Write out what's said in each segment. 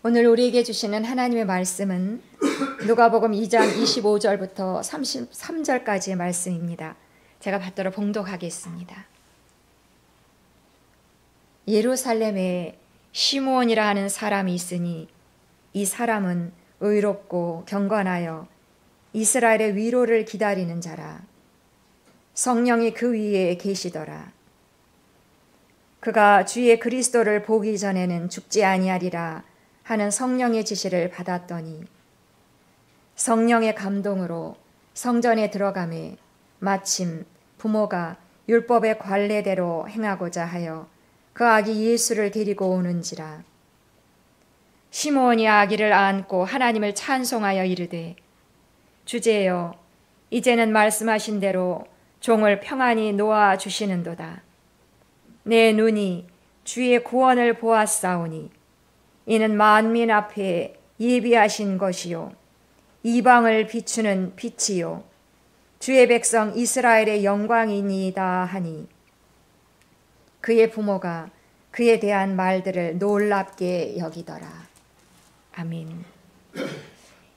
오늘 우리에게 주시는 하나님의 말씀은 누가복음 2장 25절부터 33절까지의 말씀입니다. 제가 받들어 봉독하겠습니다. 예루살렘에 시므온이라 하는 사람이 있으니 이 사람은 의롭고 경건하여 이스라엘의 위로를 기다리는 자라. 성령이 그 위에 계시더라. 그가 주의 그리스도를 보기 전에는 죽지 아니하리라 하는 성령의 지시를 받았더니 성령의 감동으로 성전에 들어가매 마침 부모가 율법의 관례대로 행하고자 하여 그 아기 예수를 데리고 오는지라. 시므온이 아기를 안고 하나님을 찬송하여 이르되 주제여 이제는 말씀하신 대로 종을 평안히 놓아 주시는도다. 내 눈이 주의 구원을 보았사오니 이는 만민 앞에 예비하신 것이요 이방을 비추는 빛이요 주의 백성 이스라엘의 영광이니이다 하니 그의 부모가 그에 대한 말들을 놀랍게 여기더라. 아멘.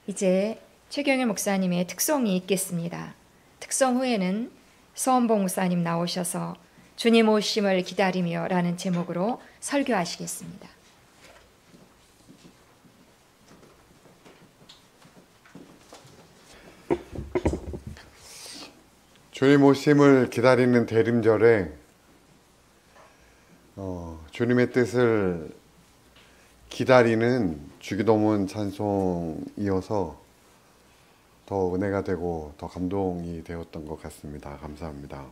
이제 최경일 목사님의 특송이 있겠습니다. 특송 후에는 서원봉 목사님 나오셔서 주님 오심을 기다리며 라는 제목으로 설교하시겠습니다. 주님 오심을 기다리는 대림절에 주님의 뜻을 기다리는 주기도문 찬송이어서 더 은혜가 되고 더 감동이 되었던 것 같습니다. 감사합니다.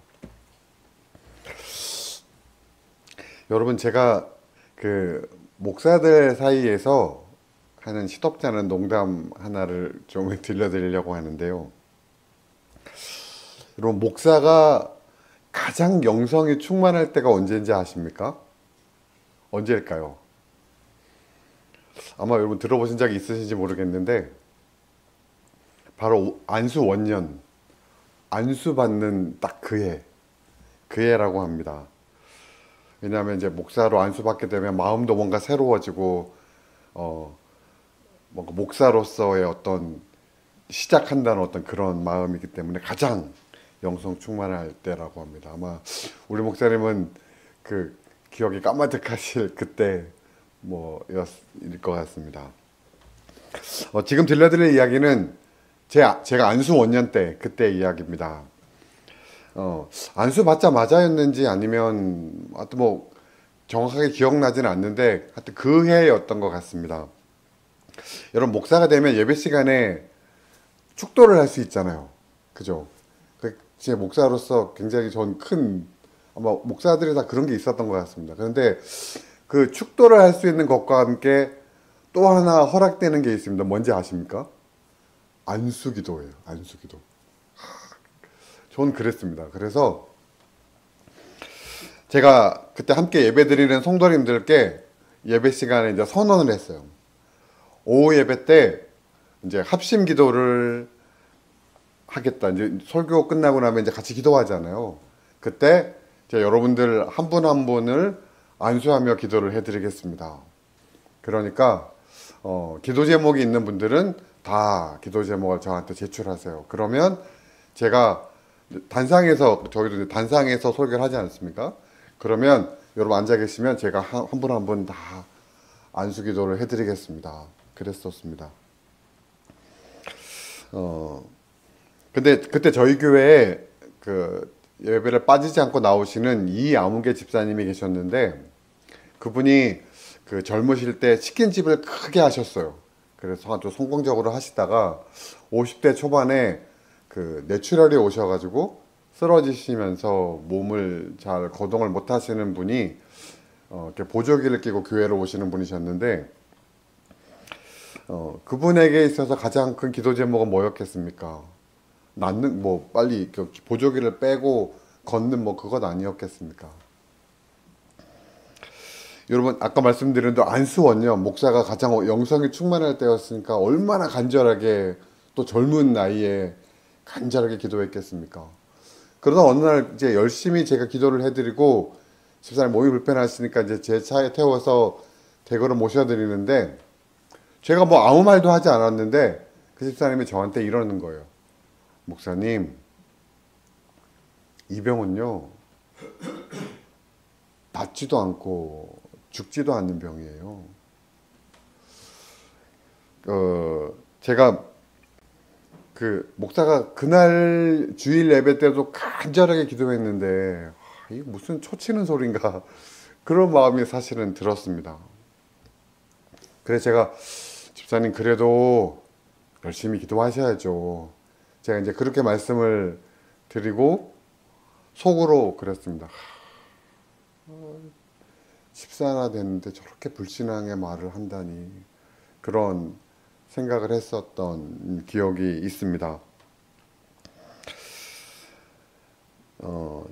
여러분, 제가 그 목사들 사이에서 하는 시덥지 않은 농담 하나를 좀 들려드리려고 하는데요. 여러분, 목사가 가장 영성이 충만할 때가 언제인지 아십니까? 언제일까요? 아마 여러분 들어보신 적이 있으신지 모르겠는데 바로 안수 원년, 안수 받는 딱 그 해라고 합니다. 왜냐하면 이제 목사로 안수 받게 되면 마음도 뭔가 새로워지고 뭔가 목사로서의 어떤 시작한다는 어떤 그런 마음이기 때문에 가장 영성 충만할 때라고 합니다. 아마 우리 목사님은 그 기억이 까마득하실 그때 일 것 같습니다. 지금 들려드릴 이야기는 제가 안수 원년 때 그때 이야기입니다. 안수 받자마자였는지 아니면 하여튼 정확하게 기억나지는 않는데 하여튼 그 해였던 것 같습니다. 여러분, 목사가 되면 예배 시간에 축도를 할 수 있잖아요. 그죠? 제 목사로서 굉장히 아마 목사들이 다 그런 게 있었던 것 같습니다. 그런데 그 축도를 할 수 있는 것과 함께 또 하나 허락되는 게 있습니다. 뭔지 아십니까? 안수기도예요. 안수기도. 전 그랬습니다. 그래서 제가 그때 함께 예배드리는 성도님들께 예배 시간에 이제 선언을 했어요. 오후 예배 때 이제 합심 기도를 하겠다. 이제 설교 끝나고 나면 이제 같이 기도하잖아요. 그때 제가 여러분들 한 분 한 분을 안수하며 기도를 해드리겠습니다. 그러니까 기도 제목이 있는 분들은 다 기도 제목을 저한테 제출하세요. 그러면 제가 저희도 이제 단상에서 설교를 하지 않습니까? 그러면 여러분 앉아 계시면 제가 한 분 한 분 다 안수 기도를 해드리겠습니다. 그랬었습니다. 근데 그때 저희 교회에 그 예배를 빠지지 않고 나오시는 이아무개 집사님이 계셨는데 그분이 그 젊으실 때 치킨집을 크게 하셨어요. 그래서 아주 성공적으로 하시다가 50대 초반에 그 뇌출혈이 오셔가지고 쓰러지시면서 몸을 잘 거동을 못 하시는 분이 이렇게 보조기를 끼고 교회로 오시는 분이셨는데 그분에게 있어서 가장 큰 기도 제목은 뭐였겠습니까? 빨리 보조기를 빼고 걷는 그것 아니었겠습니까? 여러분, 아까 말씀드린 대로 안수원년, 목사가 가장 영성이 충만할 때였으니까 얼마나 간절하게 또 젊은 나이에 간절하게 기도했겠습니까? 그러다 어느 날 이제 열심히 제가 기도를 해드리고 집사님 몸이 불편하시니까 이제 제 차에 태워서 대거로 모셔드리는데 제가 뭐 아무 말도 하지 않았는데 그 집사님이 저한테 이러는 거예요. 목사님, 이 병은요 낫지도 않고 죽지도 않는 병이에요. 제가 그 목사가 그날 주일 예배 때도 간절하게 기도했는데 이게 무슨 초치는 소린가 그런 마음이 사실은 들었습니다. 그래서 제가 집사님 그래도 열심히 기도하셔야죠. 제가 이제 그렇게 말씀을 드리고 속으로 그랬습니다. 집사나 됐는데 저렇게 불신앙의 말을 한다니 그런 생각을 했었던 기억이 있습니다.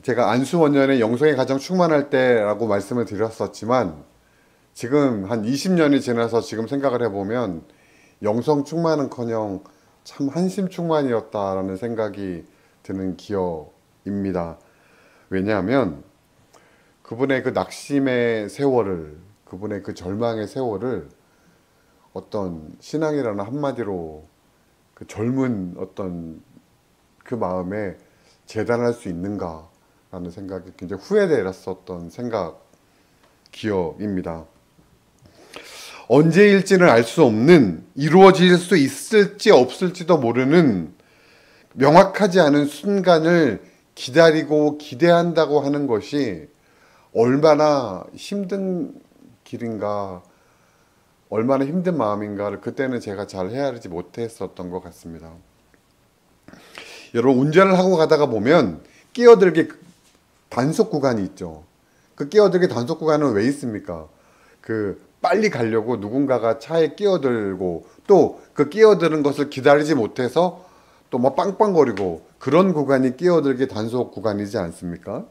제가 안수원년에 영성의 가정 충만할 때라고 말씀을 드렸었지만 지금 한 20년이 지나서 지금 생각을 해보면 영성 충만은커녕 참 한심 충만이었다라는 생각이 드는 기억입니다. 왜냐하면 그분의 그 낙심의 세월을, 그분의 그 절망의 세월을 어떤 신앙이라는 한마디로 그 젊은 어떤 그 마음에 재단할 수 있는가라는 생각이 굉장히 후회되었었던 기억입니다. 언제일지는 알 수 없는, 이루어질 수 있을지 없을지도 모르는 명확하지 않은 순간을 기다리고 기대한다고 하는 것이 얼마나 힘든 길인가, 얼마나 힘든 마음인가를 그때는 제가 잘 헤아리지 못했었던 것 같습니다. 여러분, 운전을 하고 가다가 보면 끼어들기 단속 구간이 있죠. 그 끼어들기 단속 구간은 왜 있습니까? 그 빨리 가려고 누군가가 차에 끼어들고 또 그 끼어드는 것을 기다리지 못해서 또 뭐 빵빵거리고 그런 구간이 끼어들기 단속 구간이지 않습니까?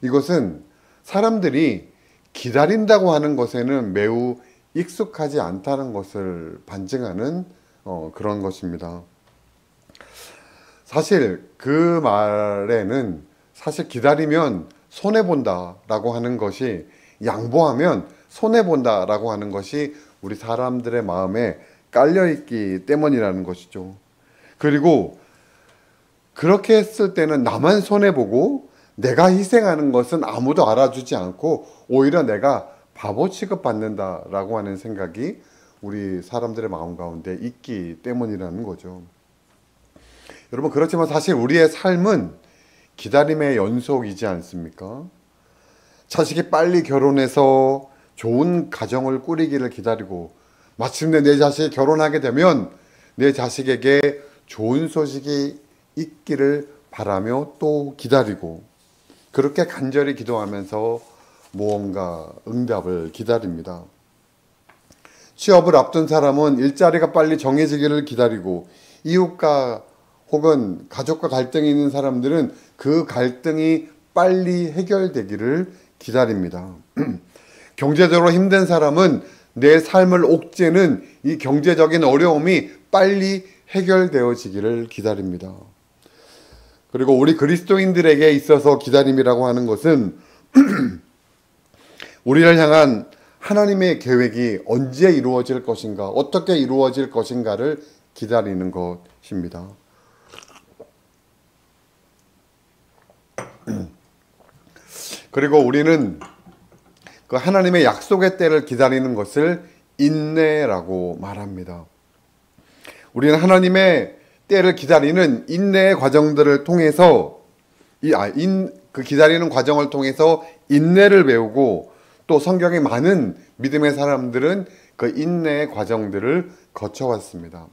이것은 사람들이 기다린다고 하는 것에는 매우 익숙하지 않다는 것을 반증하는 그런 것입니다. 사실 그 말에는 사실 기다리면 손해본다라고 하는 것이, 양보하면 손해본다라고 하는 것이 우리 사람들의 마음에 깔려있기 때문이라는 것이죠. 그리고 그렇게 했을 때는 나만 손해보고 내가 희생하는 것은 아무도 알아주지 않고 오히려 내가 바보 취급받는다라고 하는 생각이 우리 사람들의 마음 가운데 있기 때문이라는 거죠. 여러분, 그렇지만 사실 우리의 삶은 기다림의 연속이지 않습니까? 자식이 빨리 결혼해서 좋은 가정을 꾸리기를 기다리고 마침내 내 자식이 결혼하게 되면 내 자식에게 좋은 소식이 있기를 바라며 또 기다리고, 그렇게 간절히 기도하면서 무언가 응답을 기다립니다. 취업을 앞둔 사람은 일자리가 빨리 정해지기를 기다리고, 이웃과 혹은 가족과 갈등이 있는 사람들은 그 갈등이 빨리 해결되기를 기다립니다. 경제적으로 힘든 사람은 내 삶을 옥죄는 이 경제적인 어려움이 빨리 해결되어지기를 기다립니다. 그리고 우리 그리스도인들에게 있어서 기다림이라고 하는 것은 우리를 향한 하나님의 계획이 언제 이루어질 것인가, 어떻게 이루어질 것인가를 기다리는 것입니다. 그리고 우리는 그 하나님의 약속의 때를 기다리는 것을 인내라고 말합니다. 우리는 하나님의 때를 기다리는 인내의 과정들을 통해서 그 기다리는 과정을 통해서 인내를 배우고, 또 성경의 많은 믿음의 사람들은 그 인내의 과정들을 거쳐왔습니다.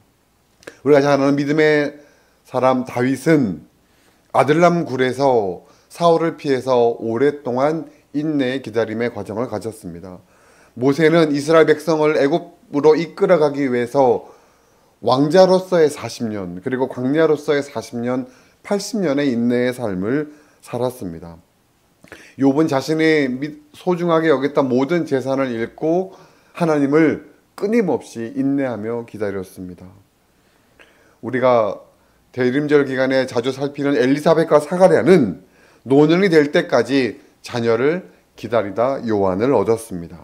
우리가 잘 아는 믿음의 사람 다윗은 아들람 굴에서 사울을 피해서 오랫동안 인내의 기다림의 과정을 가졌습니다. 모세는 이스라엘 백성을 애굽으로 이끌어가기 위해서 왕자로서의 40년, 그리고 광야로서의 40년, 80년의 인내의 삶을 살았습니다. 욥은 자신이 소중하게 여겼던 모든 재산을 잃고 하나님을 끊임없이 인내하며 기다렸습니다. 우리가 대림절 기간에 자주 살피는 엘리사벳과 사가랴는 노년이 될 때까지 자녀를 기다리다 요한을 얻었습니다.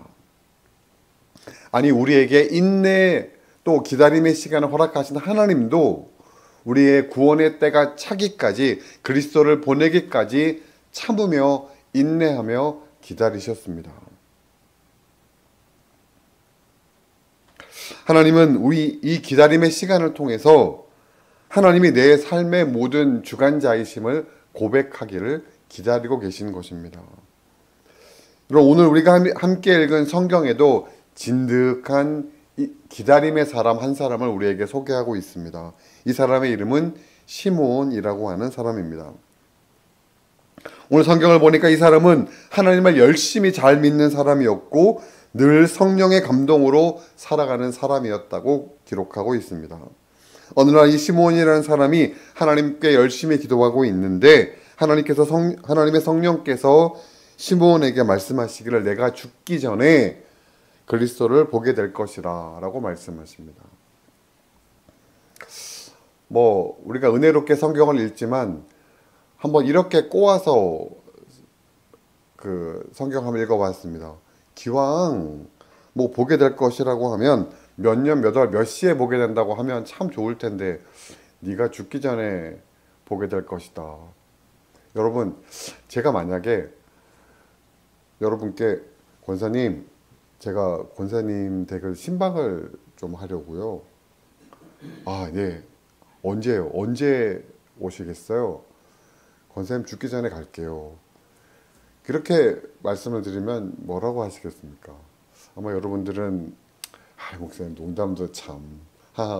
아니, 우리에게 인내의 또 기다림의 시간을 허락하신 하나님도 우리의 구원의 때가 차기까지 그리스도를 보내기까지 참으며 인내하며 기다리셨습니다. 하나님은 우리 이 기다림의 시간을 통해서 하나님이 내 삶의 모든 주관자이심을 고백하기를 기다리고 계신 것입니다. 그럼 오늘 우리가 함께 읽은 성경에도 진득한 기다림의 사람 한 사람을 우리에게 소개하고 있습니다. 이 사람의 이름은 시므온이라고 하는 사람입니다. 오늘 성경을 보니까 이 사람은 하나님을 열심히 잘 믿는 사람이었고 늘 성령의 감동으로 살아가는 사람이었다고 기록하고 있습니다. 어느 날 이 시므온이라는 사람이 하나님께 열심히 기도하고 있는데 하나님의 성령께서 시므온에게 말씀하시기를 내가 죽기 전에 그리스도를 보게 될 것이라 라고 말씀하십니다. 우리가 은혜롭게 성경을 읽지만 한번 이렇게 꼬아서 그 성경 한번 읽어봤습니다. 기왕 보게 될 것이라고 하면 몇 년, 몇 월, 몇 시에 보게 된다고 하면 참 좋을 텐데 네가 죽기 전에 보게 될 것이다. 여러분, 제가 만약에 여러분께 권사님, 제가 권사님 댁을 신방을 좀 하려고요. 아, 네. 언제요? 언제 오시겠어요? 권사님 죽기 전에 갈게요. 그렇게 말씀을 드리면 뭐라고 하시겠습니까? 아마 여러분들은 목사님 농담도 참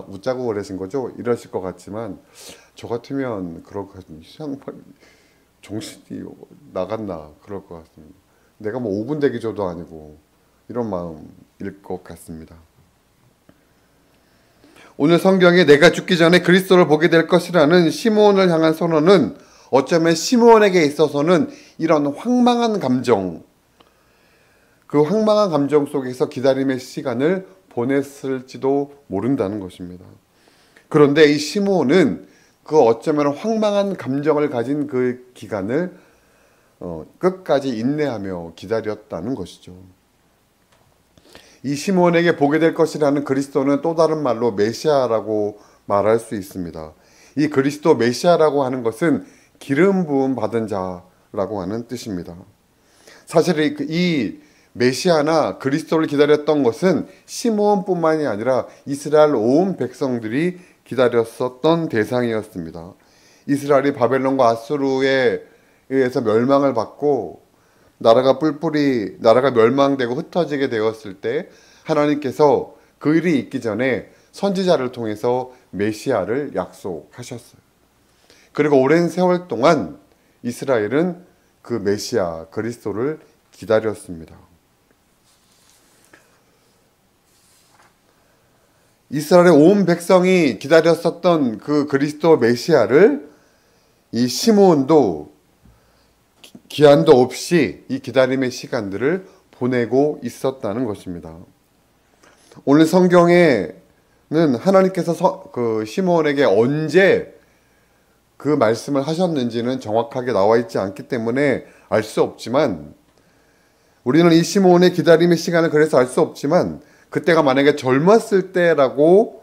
웃자고 그러신 거죠? 이러실 것 같지만 저 같으면 그렇게 이상 정신이 나갔나 그럴 것 같습니다. 내가 5분 대기조도 아니고 이런 마음일 것 같습니다. 오늘 성경에 내가 죽기 전에 그리스도를 보게 될 것이라는 시므온을 향한 선언은 어쩌면 시므온에게 있어서는 이런 황망한 감정, 그 황망한 감정 속에서 기다림의 시간을 보냈을지도 모른다는 것입니다. 그런데 이 시므온은 그 어쩌면 황망한 감정을 가진 그 기간을 끝까지 인내하며 기다렸다는 것이죠. 이 시므온에게 보게 될 것이라는 그리스도는 또 다른 말로 메시아라고 말할 수 있습니다. 이 그리스도 메시아라고 하는 것은 기름 부음 받은 자라고 하는 뜻입니다. 사실 이 메시아나 그리스도를 기다렸던 것은 시므온뿐만이 아니라 이스라엘 온 백성들이 기다렸었던 대상이었습니다. 이스라엘이 바벨론과 아수르에 의해서 멸망을 받고 나라가 멸망되고 흩어지게 되었을 때 하나님께서 그 일이 있기 전에 선지자를 통해서 메시아를 약속하셨어요. 그리고 오랜 세월 동안 이스라엘은 그 메시아 그리스도를 기다렸습니다. 이스라엘의 온 백성이 기다렸었던 그 그리스도 메시아를 이 시므온도 기한도 없이 이 기다림의 시간들을 보내고 있었다는 것입니다. 오늘 성경에는 하나님께서 그 시므온에게 언제 그 말씀을 하셨는지는 정확하게 나와 있지 않기 때문에 알 수 없지만 우리는 이 시므온의 기다림의 시간을 그래서 알 수 없지만 그때가 만약에 젊었을 때라고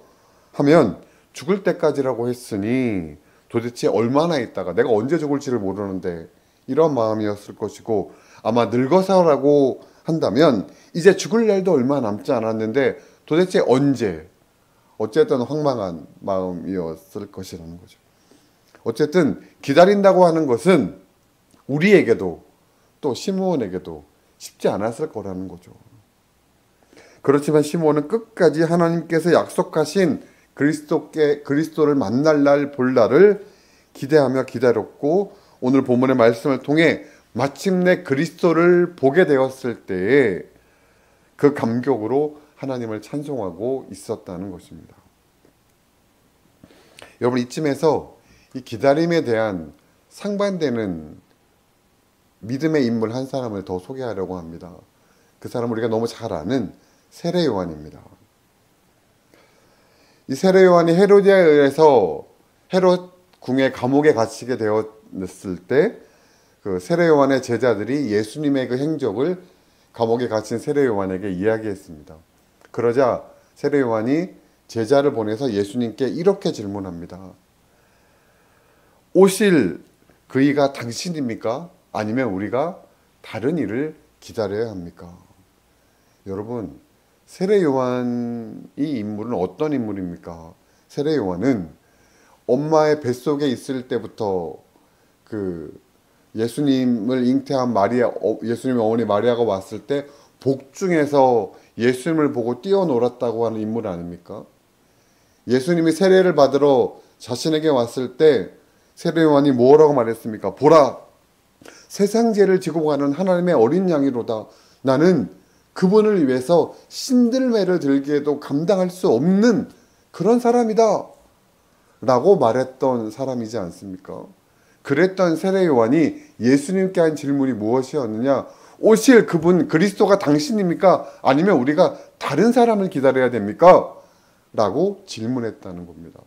하면 죽을 때까지라고 했으니 도대체 얼마나 있다가 내가 언제 죽을지를 모르는데 이런 마음이었을 것이고 아마 늙어서라고 한다면 이제 죽을 날도 얼마 남지 않았는데 도대체 언제 어쨌든 황망한 마음이었을 것이라는 거죠. 어쨌든 기다린다고 하는 것은 우리에게도 또 시므온에게도 쉽지 않았을 거라는 거죠. 그렇지만 시므온은 끝까지 하나님께서 약속하신 그리스도를 만날 날 볼 날을 기대하며 기다렸고 오늘 본문의 말씀을 통해 마침내 그리스도를 보게 되었을 때에 그 감격으로 하나님을 찬송하고 있었다는 것입니다. 여러분 이쯤에서 이 기다림에 대한 상반되는 믿음의 인물 한 사람을 더 소개하려고 합니다. 그 사람은 우리가 너무 잘 아는 세례 요한입니다. 이 세례 요한이 헤로디아에 의해서 헤롯 궁의 감옥에 갇히게 되었을 때 그 세례 요한의 제자들이 예수님의 그 행적을 감옥에 갇힌 세례 요한에게 이야기했습니다. 그러자 세례 요한이 제자를 보내서 예수님께 이렇게 질문합니다. 오실 그이가 당신입니까? 아니면 우리가 다른 이를 기다려야 합니까? 여러분, 세례 요한이 인물은 어떤 인물입니까? 세례 요한은 엄마의 뱃속에 있을 때부터 그 예수님을 잉태한 마리아, 예수님의 어머니 마리아가 왔을 때 복중에서 예수님을 보고 뛰어놀았다고 하는 인물 아닙니까? 예수님이 세례를 받으러 자신에게 왔을 때 세례 요한이 뭐라고 말했습니까? 보라, 세상 죄를 지고 가는 하나님의 어린 양이로다. 나는 그분을 위해서 신들매를 들기에도 감당할 수 없는 그런 사람이다 라고 말했던 사람이지 않습니까? 그랬던 세례 요한이 예수님께 한 질문이 무엇이었느냐? 오실 그분 그리스도가 당신입니까? 아니면 우리가 다른 사람을 기다려야 됩니까? 라고 질문했다는 겁니다.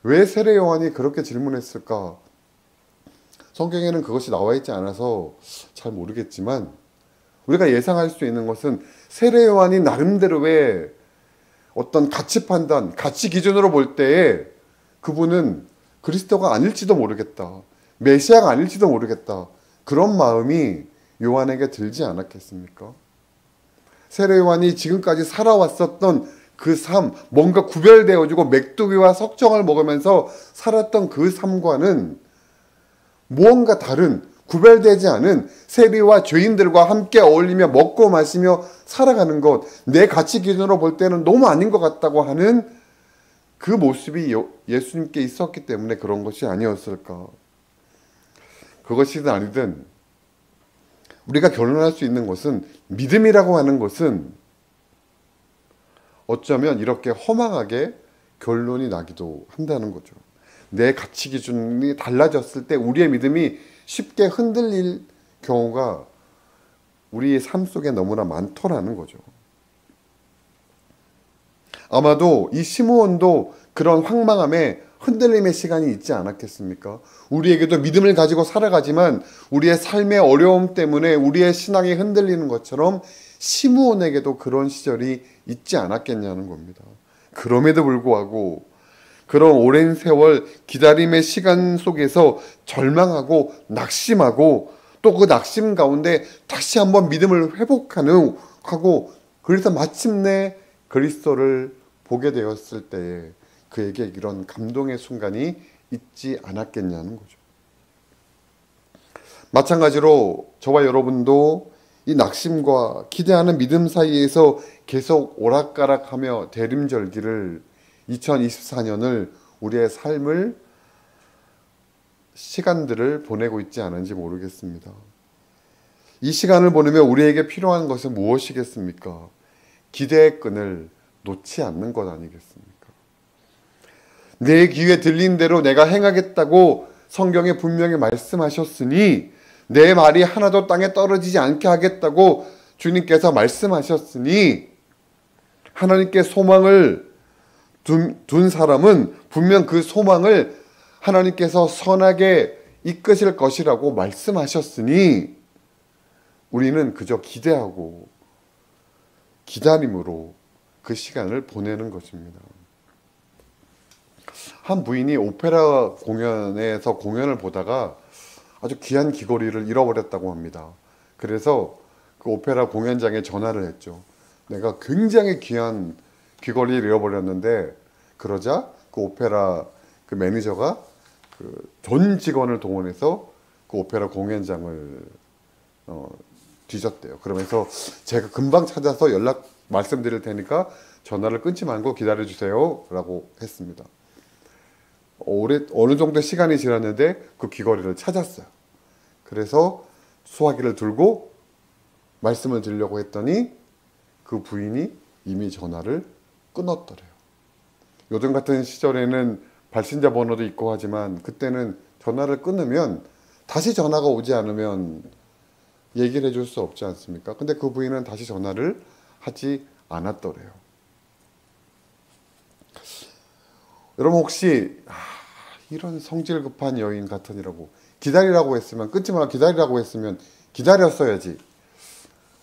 왜 세례 요한이 그렇게 질문했을까? 성경에는 그것이 나와 있지 않아서 잘 모르겠지만 우리가 예상할 수 있는 것은 세례 요한이 나름대로의 어떤 가치 판단, 가치 기준으로 볼 때에 그분은 그리스도가 아닐지도 모르겠다. 메시아가 아닐지도 모르겠다. 그런 마음이 요한에게 들지 않았겠습니까? 세례 요한이 지금까지 살아왔었던 그 삶, 뭔가 구별되어지고 맥두기와 석정을 먹으면서 살았던 그 삶과는 무언가 다른, 구별되지 않은 세리와 죄인들과 함께 어울리며 먹고 마시며 살아가는 것, 내 가치 기준으로 볼 때는 너무 아닌 것 같다고 하는 그 모습이 예수님께 있었기 때문에 그런 것이 아니었을까. 그것이든 아니든 우리가 결론할 수 있는 것은 믿음이라고 하는 것은 어쩌면 이렇게 허망하게 결론이 나기도 한다는 거죠. 내 가치 기준이 달라졌을 때 우리의 믿음이 쉽게 흔들릴 경우가 우리의 삶 속에 너무나 많더라는 거죠. 아마도 이 시므온도 그런 황망함에 흔들림의 시간이 있지 않았겠습니까? 우리에게도 믿음을 가지고 살아가지만 우리의 삶의 어려움 때문에 우리의 신앙이 흔들리는 것처럼 시므온에게도 그런 시절이 있지 않았겠냐는 겁니다. 그럼에도 불구하고 그런 오랜 세월 기다림의 시간 속에서 절망하고 낙심하고 또 그 낙심 가운데 다시 한번 믿음을 회복하고 그래서 마침내 그리스도를 보게 되었을 때에 그에게 이런 감동의 순간이 있지 않았겠냐는 거죠. 마찬가지로 저와 여러분도 이 낙심과 기대하는 믿음 사이에서 계속 오락가락하며 대림절기를 2024년을 우리의 삶을 시간들을 보내고 있지 않은지 모르겠습니다. 이 시간을 보내며 우리에게 필요한 것은 무엇이겠습니까? 기대의 끈을 놓지 않는 것 아니겠습니까? 내 귀에 들린 대로 내가 행하겠다고 성경에 분명히 말씀하셨으니 내 말이 하나도 땅에 떨어지지 않게 하겠다고 주님께서 말씀하셨으니 하나님께 소망을 둔 사람은 분명 그 소망을 하나님께서 선하게 이끄실 것이라고 말씀하셨으니 우리는 그저 기대하고 기다림으로 그 시간을 보내는 것입니다. 한 부인이 오페라 공연에서 공연을 보다가 아주 귀한 귀걸이를 잃어버렸다고 합니다. 그래서 그 오페라 공연장에 전화를 했죠. 내가 굉장히 귀한 귀걸이를 잃어버렸는데 그러자 그 오페라 그 매니저가 그 전 직원을 동원해서 그 오페라 공연장을 뒤졌대요. 그러면서 제가 금방 찾아서 말씀드릴 테니까 전화를 끊지 말고 기다려주세요 라고 했습니다. 어느 정도 시간이 지났는데 그 귀걸이를 찾았어요. 그래서 수화기를 들고 말씀을 드리려고 했더니 그 부인이 이미 전화를 끊었더래요. 요즘 같은 시절에는 발신자 번호도 있고 하지만 그때는 전화를 끊으면 다시 전화가 오지 않으면 얘기를 해줄 수 없지 않습니까? 근데 그 부인은 다시 전화를 하지 않았더래요. 여러분 혹시 이런 성질 급한 여인 같으니라고 기다리라고 했으면 끊지 말고 기다리라고 했으면 기다렸어야지.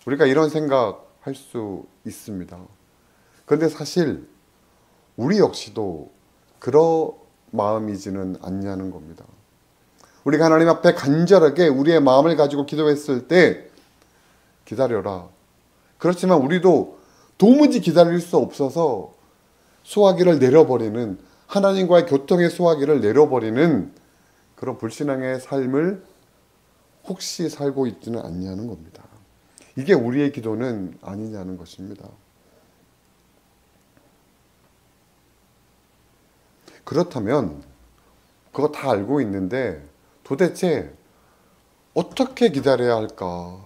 우리가 이런 생각할 수 있습니다. 그런데 사실 우리 역시도 그런 마음이지는 않냐는 겁니다. 우리가 하나님 앞에 간절하게 우리의 마음을 가지고 기도했을 때 기다려라. 그렇지만 우리도 도무지 기다릴 수 없어서 소화기를 내려버리는, 하나님과의 교통의 소화기를 내려버리는 그런 불신앙의 삶을 혹시 살고 있지는 않냐는 겁니다. 이게 우리의 기도는 아니냐는 것입니다. 그렇다면 그거 다 알고 있는데 도대체 어떻게 기다려야 할까?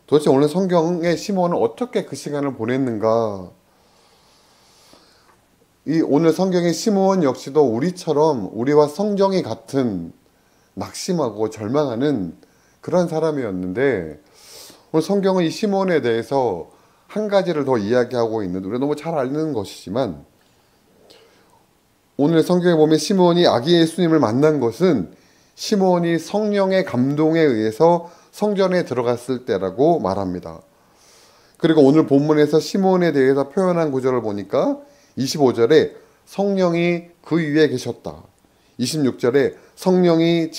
도대체 오늘 성경의 시몬은 어떻게 그 시간을 보냈는가? 이 오늘 성경의 시몬 역시도 우리처럼 우리와 성정이 같은 낙심하고 절망하는 그런 사람이었는데, 오늘 성경은 이 시몬에 대해서 한 가지를 더 이야기하고 있는데, 우리가 너무 잘 아는 것이지만 오늘 성경에 보면 시몬이 아기 예수님을 만난 것은 시몬이 성령의 감동에 의해서 성전에 들어갔을 때라고 말합니다. 그리고 오늘 본문에서 시몬에 대해서 표현한 구절을 보니까 25절에 성령이 그 위에 계셨다. 26절에 성령의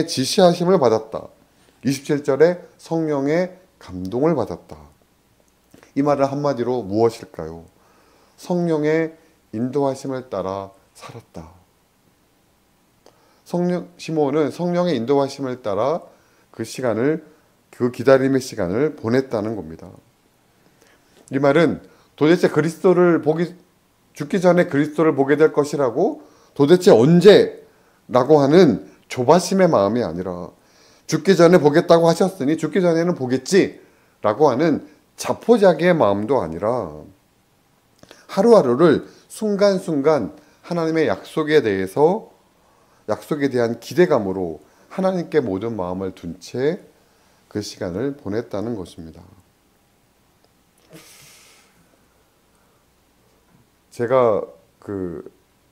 지시하심을 받았다. 27절에 성령의 감동을 받았다. 이 말은 한마디로 무엇일까요? 성령의 인도하심을 따라 살았다. 시몬은 성령의 인도하심을 따라 그 기다림의 시간을 보냈다는 겁니다. 이 말은 도대체 죽기 전에 그리스도를 보게 될 것이라고, 도대체 언제라고 하는 조바심의 마음이 아니라, 죽기 전에 보겠다고 하셨으니 죽기 전에는 보겠지라고 하는 자포자기의 마음도 아니라, 하루하루를 순간순간 하나님의 약속에 대한 기대감으로 하나님께 모든 마음을 둔 채 그 시간을 보냈다는 것입니다. 제가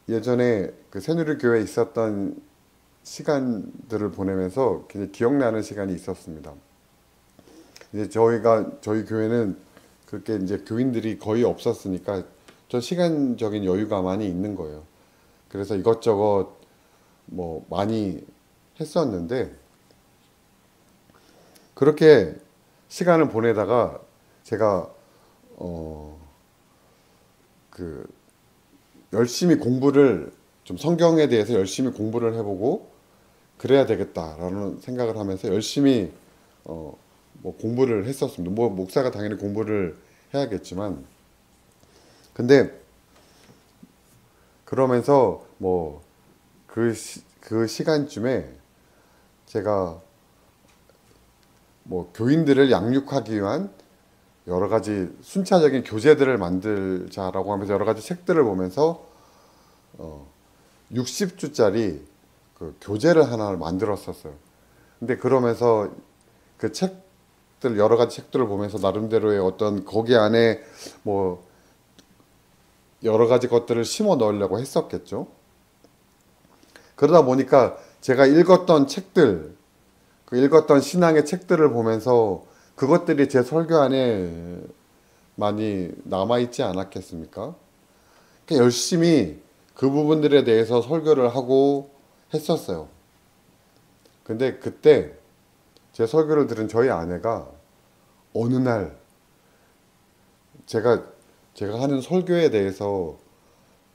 예전에 새누리교회에 있었던 시간들을 보내면서 굉장히 기억나는 시간이 있었습니다. 이제 저희 교회는 그렇게 이제 교인들이 거의 없었으니까 저 시간적인 여유가 많이 있는 거예요. 그래서 이것저것 많이 했었는데, 그렇게 시간을 보내다가 제가 열심히 공부를 좀, 성경에 대해서 열심히 공부를 해보고 그래야 되겠다라는 생각을 하면서 열심히 공부를 했었습니다. 목사가 당연히 공부를 해야겠지만, 근데 그러면서 그 시간쯤에 제가 교인들을 양육하기 위한 여러 가지 순차적인 교재들을 만들자라고 하면서 여러 가지 책들을 보면서 60주짜리 그 교재를 하나를 만들었었어요. 근데 그러면서 그 책들, 여러 가지 책들을 보면서 나름대로의 어떤 거기 안에 여러 가지 것들을 심어 넣으려고 했었겠죠. 그러다 보니까 제가 읽었던 책들, 읽었던 신앙의 책들을 보면서 그것들이 제 설교 안에 많이 남아있지 않았겠습니까? 그러니까 열심히 그 부분들에 대해서 설교를 하고 했었어요. 근데 그때 제 설교를 들은 저희 아내가 어느 날 제가 하는 설교에 대해서,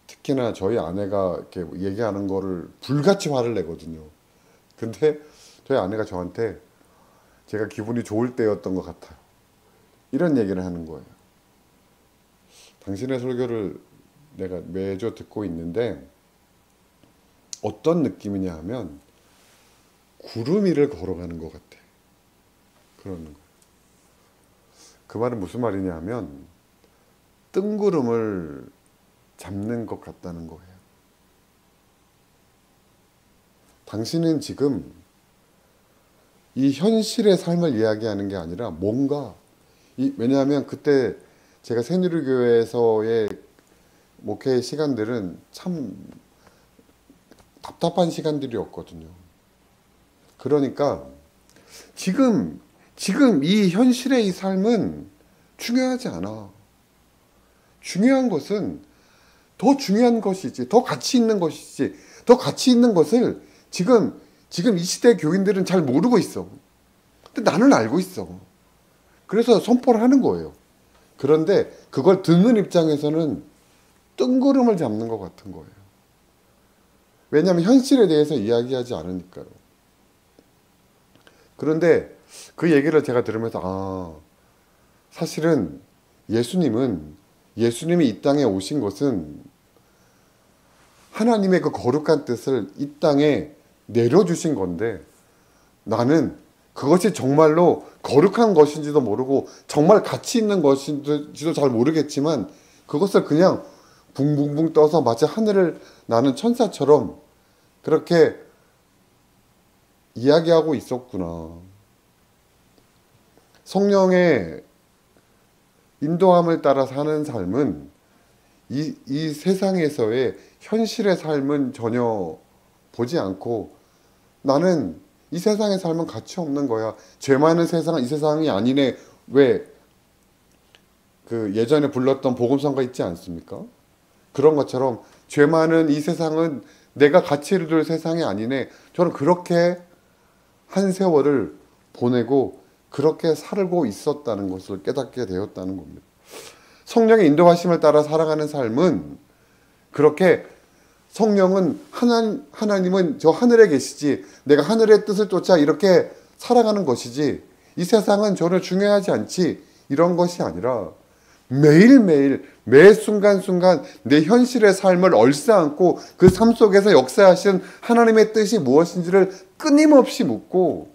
특히나 저희 아내가 이렇게 얘기하는 거를 불같이 화를 내거든요. 근데 저희 아내가 저한테 제가 기분이 좋을 때였던 것 같아요, 이런 얘기를 하는 거예요. 당신의 설교를 내가 매주 듣고 있는데 어떤 느낌이냐 하면 구름 위를 걸어가는 것 같아, 그러는 거예요. 그 말은 무슨 말이냐 하면 뜬구름을 잡는 것 같다는 거예요. 당신은 지금 이 현실의 삶을 이야기하는 게 아니라 왜냐하면 그때 제가 새누리교회에서의 목회의 시간들은 참 답답한 시간들이었거든요. 그러니까 지금 이 현실의 이 삶은 중요하지 않아. 중요한 것은 더 중요한 것이지, 더 가치 있는 것이지, 더 가치 있는 것을 지금 이 시대 교인들은 잘 모르고 있어. 근데 나는 알고 있어. 그래서 선포를 하는 거예요. 그런데 그걸 듣는 입장에서는 뜬구름을 잡는 것 같은 거예요. 왜냐하면 현실에 대해서 이야기하지 않으니까요. 그런데 그 얘기를 제가 들으면서 사실은 예수님이 이 땅에 오신 것은 하나님의 그 거룩한 뜻을 이 땅에 내려주신 건데, 나는 그것이 정말로 거룩한 것인지도 모르고 정말 가치 있는 것인지도 잘 모르겠지만 그것을 그냥 붕붕붕 떠서 마치 하늘을 나는 천사처럼 그렇게 이야기하고 있었구나. 성령의 인도함을 따라 사는 삶은 이 세상에서의 현실의 삶은 전혀 보지 않고, 나는 이 세상의 삶은 가치 없는 거야. 죄 많은 세상은 이 세상이 아니네. 왜 그 예전에 불렀던 복음성가 있지 않습니까? 그런 것처럼 죄 많은 이 세상은 내가 가치를 둘 세상이 아니네. 저는 그렇게 한 세월을 보내고 그렇게 살고 있었다는 것을 깨닫게 되었다는 겁니다. 성령의 인도하심을 따라 살아가는 삶은 그렇게, 성령은 하나님은 저 하늘에 계시지, 내가 하늘의 뜻을 쫓아 이렇게 살아가는 것이지, 이 세상은 전혀 중요하지 않지, 이런 것이 아니라 매일매일 매 순간순간 내 현실의 삶을 얼싸안고 그 삶 속에서 역사하신 하나님의 뜻이 무엇인지를 끊임없이 묻고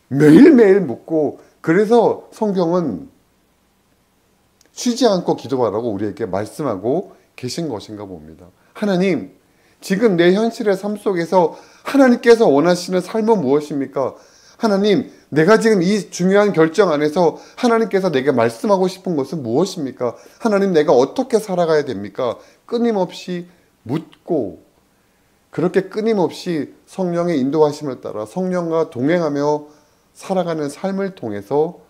매일매일 묻고, 그래서 성경은 쉬지 않고 기도하라고 우리에게 말씀하고 계신 것인가 봅니다. 하나님, 지금 내 현실의 삶 속에서 하나님께서 원하시는 삶은 무엇입니까? 하나님, 내가 지금 이 중요한 결정 안에서 하나님께서 내게 말씀하고 싶은 것은 무엇입니까? 하나님, 내가 어떻게 살아가야 됩니까? 끊임없이 묻고, 그렇게 끊임없이 성령의 인도하심을 따라 성령과 동행하며 살아가는 삶을 통해서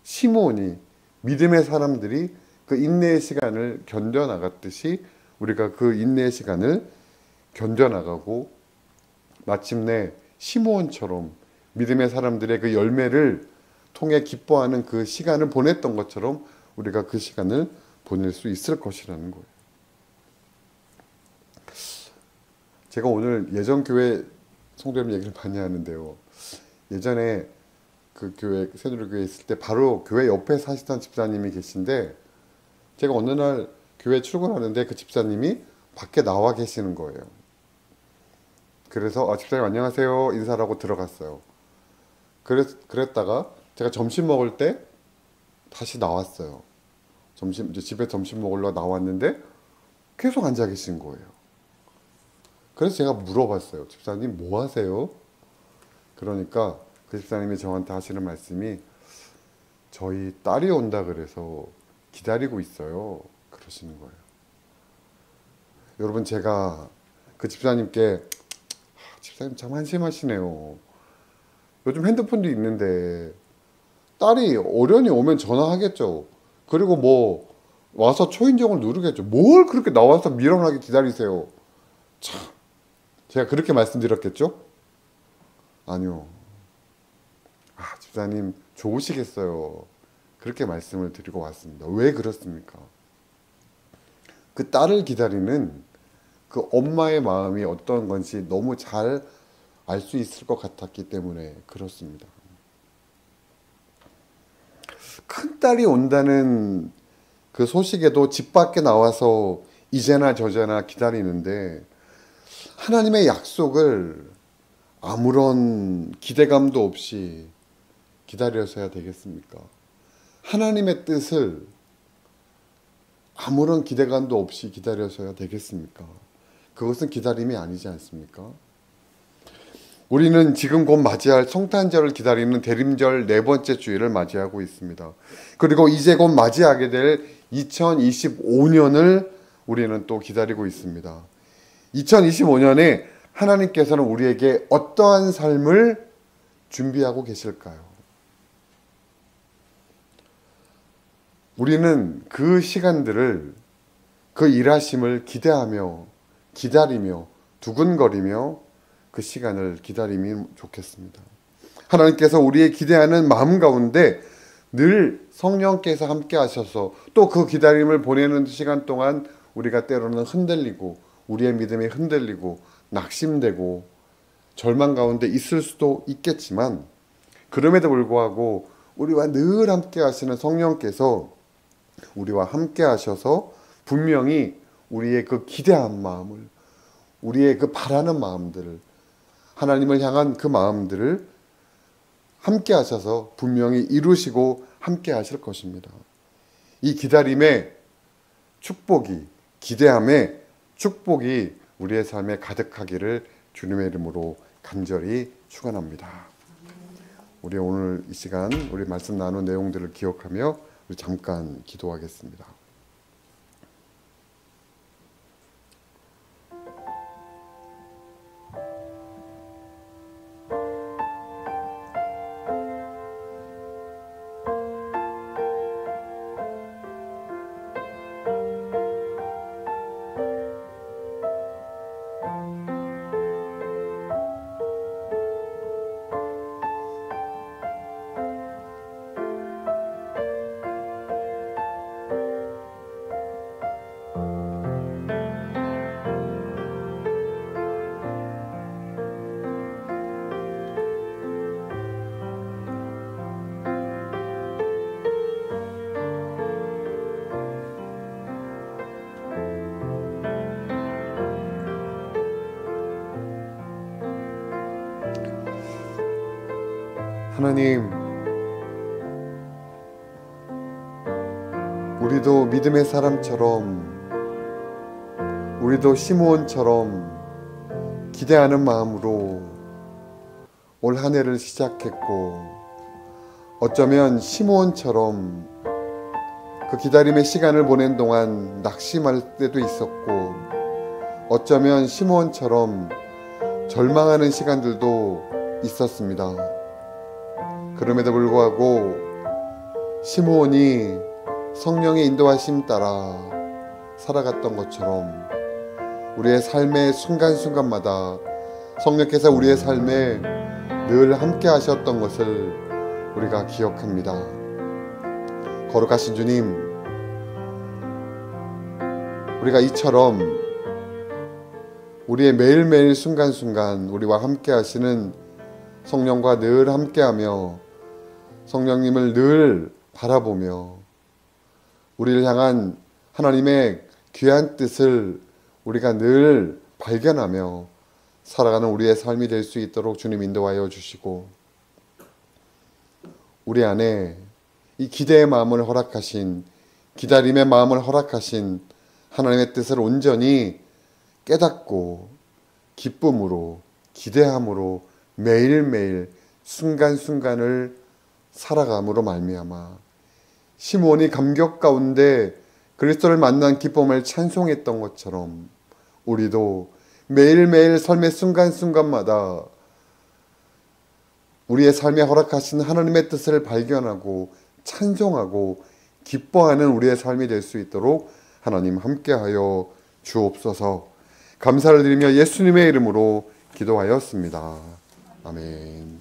시므온이, 믿음의 사람들이 그 인내의 시간을 견뎌나갔듯이 우리가 그 인내의 시간을 견뎌나가고 마침내 시므온처럼 믿음의 사람들의 그 열매를 통해 기뻐하는 그 시간을 보냈던 것처럼 우리가 그 시간을 보낼 수 있을 것이라는 거예요. 제가 오늘 예전 교회 성도님 얘기를 많이 하는데요. 예전에 그 교회, 새누리교회에 있을 때 바로 교회 옆에 사시던 집사님이 계신데, 제가 어느 날 교회 출근하는데 그 집사님이 밖에 나와 계시는 거예요. 그래서 집사님 안녕하세요 인사를 하고 들어갔어요. 그랬다가 제가 점심 먹을 때 다시 나왔어요. 집에 점심 먹으러 나왔는데 계속 앉아 계신 거예요. 그래서 제가 물어봤어요. 집사님 뭐 하세요? 그러니까 그 집사님이 저한테 하시는 말씀이, 저희 딸이 온다 그래서 기다리고 있어요, 그러시는 거예요. 여러분, 제가 그 집사님께 집사님 참 한심하시네요. 요즘 핸드폰도 있는데 딸이 어련히 오면 전화하겠죠. 그리고 뭐 와서 초인종을 누르겠죠. 뭘 그렇게 나와서 미련하게 기다리세요. 참, 제가 그렇게 말씀드렸겠죠? 아니요. 집사님 좋으시겠어요. 그렇게 말씀을 드리고 왔습니다. 왜 그렇습니까? 그 딸을 기다리는 그 엄마의 마음이 어떤 건지 너무 잘 알 수 있을 것 같았기 때문에 그렇습니다. 큰 딸이 온다는 그 소식에도 집 밖에 나와서 이제나 저제나 기다리는데, 하나님의 약속을 아무런 기대감도 없이 기다려서야 되겠습니까? 하나님의 뜻을 아무런 기대감도 없이 기다려서야 되겠습니까? 그것은 기다림이 아니지 않습니까? 우리는 지금 곧 맞이할 성탄절을 기다리는 대림절 4번째 주일을 맞이하고 있습니다. 그리고 이제 곧 맞이하게 될 2025년을 우리는 또 기다리고 있습니다. 2025년에 하나님께서는 우리에게 어떠한 삶을 준비하고 계실까요? 우리는 그 시간들을, 그 일하심을 기대하며 기다리며 두근거리며 그 시간을 기다리면 좋겠습니다. 하나님께서 우리의 기대하는 마음 가운데 늘 성령께서 함께 하셔서 또 그 기다림을 보내는 시간 동안 우리가 때로는 흔들리고 우리의 믿음이 흔들리고 낙심되고 절망 가운데 있을 수도 있겠지만, 그럼에도 불구하고 우리와 늘 함께 하시는 성령께서 우리와 함께 하셔서 분명히 우리의 그 기대한 마음을, 우리의 그 바라는 마음들을, 하나님을 향한 그 마음들을 함께 하셔서 분명히 이루시고 함께 하실 것입니다. 이 기다림의 축복이, 기대함의 축복이 우리의 삶에 가득하기를 주님의 이름으로 간절히 축원합니다. 우리 오늘 이 시간 우리 말씀 나눈 내용들을 기억하며 우리 잠깐 기도하겠습니다. 하나님, 우리도 믿음의 사람처럼, 우리도 시므온처럼 기대하는 마음으로 올 한 해를 시작했고, 어쩌면 시므온처럼 그 기다림의 시간을 보낸 동안 낙심할 때도 있었고, 어쩌면 시므온처럼 절망하는 시간들도 있었습니다. 그럼에도 불구하고 시므온이 성령의 인도하심 따라 살아갔던 것처럼 우리의 삶의 순간순간마다 성령께서 우리의 삶에 늘 함께 하셨던 것을 우리가 기억합니다. 거룩하신 주님, 우리가 이처럼 우리의 매일매일 순간순간 우리와 함께 하시는 성령과 늘 함께하며 성령님을 늘 바라보며 우리를 향한 하나님의 귀한 뜻을 우리가 늘 발견하며 살아가는 우리의 삶이 될 수 있도록 주님 인도하여 주시고, 우리 안에 이 기대의 마음을 허락하신, 기다림의 마음을 허락하신 하나님의 뜻을 온전히 깨닫고 기쁨으로, 기대함으로 매일매일 순간순간을 살아감으로 말미암아 시므온이 감격 가운데 그리스도를 만난 기쁨을 찬송했던 것처럼 우리도 매일매일 삶의 순간순간마다 우리의 삶에 허락하신 하나님의 뜻을 발견하고 찬송하고 기뻐하는 우리의 삶이 될 수 있도록 하나님 함께하여 주옵소서. 감사를 드리며 예수님의 이름으로 기도하였습니다. 아멘.